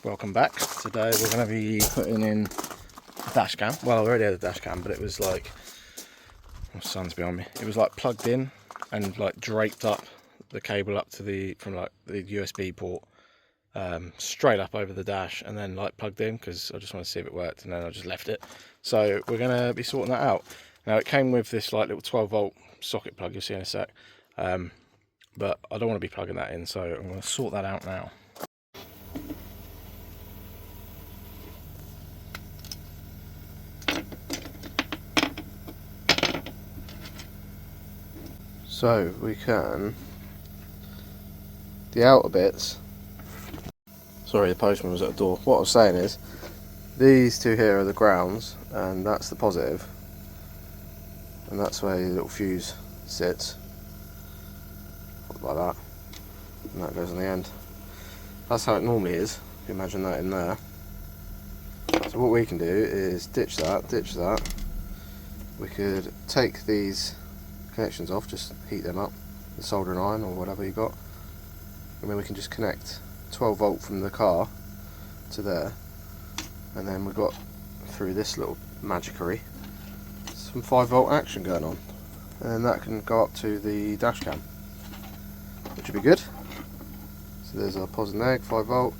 Welcome back. Today we're going to be putting in a dash cam. Well, I already had a dash cam, but it was like, my son's behind me. It was like plugged in and like draped up the cable up to the, from like the USB port, straight up over the dash, and then like plugged in because I just want to see if it worked, and then I just left it. So we're going to be sorting that out. Now it came with this like little 12-volt socket plug, you'll see in a sec, but I don't want to be plugging that in, so I'm going to sort that out now. So we can, the outer bits, sorry the postman was at the door. What I was saying is, these two here are the grounds and that's the positive, and that's where your little fuse sits, like that, and that goes on the end. That's how it normally is, if you imagine that in there. So what we can do is ditch that. We could take these connections off, just heat them up, the soldering iron or whatever you got, and then we can just connect 12 volt from the car to there, and then we've got through this little magickery some 5 volt action going on, and then that can go up to the dash cam, which would be good. So there's our pos and neg, 5 volt,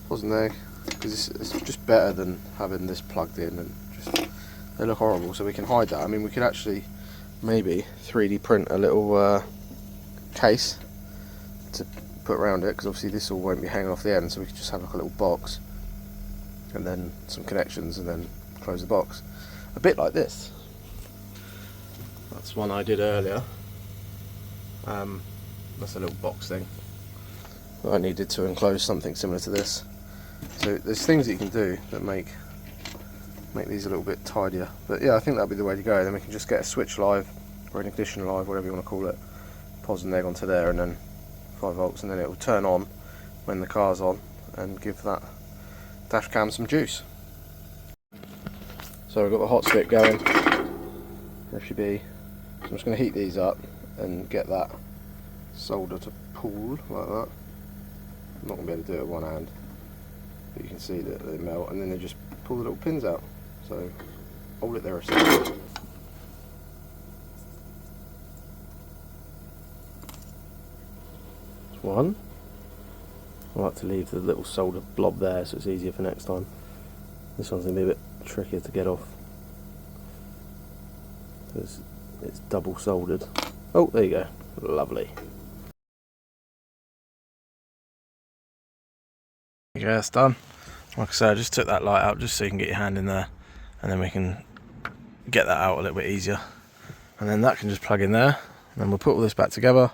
pos and neg, because it's just better than having this plugged in and just, they look horrible, so we can hide that. I mean, we could actually maybe 3D print a little case to put around it, because obviously this all won't be hanging off the end, so we could just have like a little box and then some connections and then close the box. A bit like this. That's one I did earlier. That's a little box thing. I needed to enclose something similar to this. So there's things that you can do that make these a little bit tidier, but yeah, I think that'll be the way to go. Then we can just get a switch live or an ignition live, whatever you want to call it, pos and neg onto there, and then 5 volts, and then it will turn on when the car's on and give that dash cam some juice. So we've got the hot stick going, there should be, so I'm just going to heat these up and get that solder to pool like that. I'm not going to be able to do it with one hand, but you can see that they melt, and then they just pull the little pins out. So hold it there a second. That's one. I like to leave the little solder blob there so it's easier for next time. This one's going to be a bit trickier to get off because it's double soldered. Oh, there you go. Lovely. Yeah, that's done. Like I said, I just took that light out just so you can get your hand in there, and then we can get that out a little bit easier, and then that can just plug in there, and then we'll put all this back together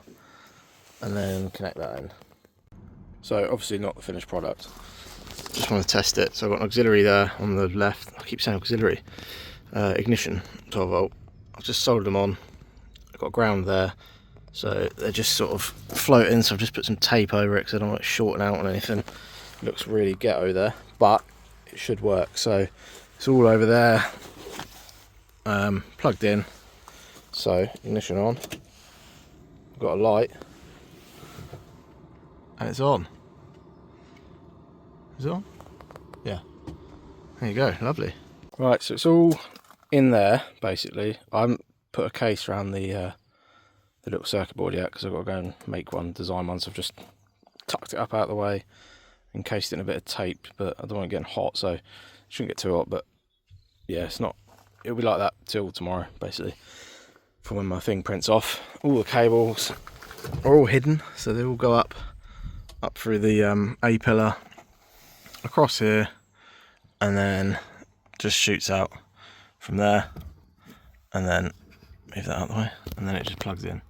and then connect that in. So obviously not the finished product, just want to test it. So I've got an auxiliary there on the left, I keep saying auxiliary, ignition 12 volt. I've just soldered them on. I've got ground there, so they're just sort of floating, so I've just put some tape over it because I don't want it shorting out on anything. It looks really ghetto there, but it should work. So it's all over there, plugged in. So ignition on, I've got a light, and it's on. Is it on? Yeah. There you go, lovely. Right, so it's all in there basically. I haven't put a case around the little circuit board yet because I've got to go and make one, design one. So I've just tucked it up out of the way, encased it in a bit of tape, but I don't want it getting hot, so it shouldn't get too hot. But yeah, it's not, it'll be like that till tomorrow basically, for when my thing prints off. All the cables are all hidden, so they all go up through the A pillar, across here, and then just shoots out from there, and then move that out of the way, and then it just plugs in.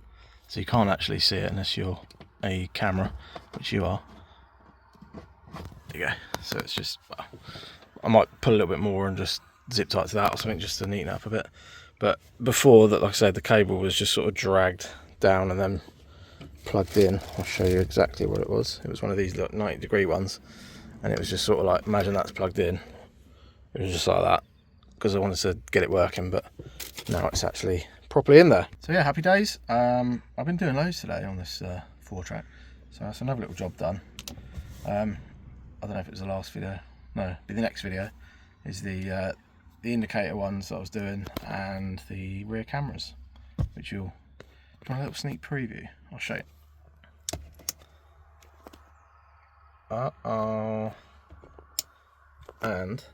So you can't actually see it unless you're a camera, which you are. There you go. So it's just, well, I might put a little bit more and just zip tie to that or something just to neaten it up a bit. But before that, like I said, the cable was just sort of dragged down and then plugged in. I'll show you exactly what it was. It was one of these 90-degree ones, and it was just sort of like, imagine that's plugged in. It was just like that because I wanted to get it working, but now it's actually properly in there. So yeah, happy days. I've been doing loads today on this Fourtrak, so that's another little job done. I don't know if it was the last video, no, it'll be the next video, is the indicator ones that I was doing and the rear cameras, which you'll try a little sneak preview. I'll show you. And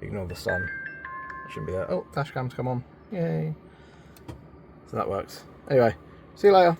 ignore the sun. It shouldn't be there. Oh, dash cam's come on. Yay. So that works. Anyway, see you later.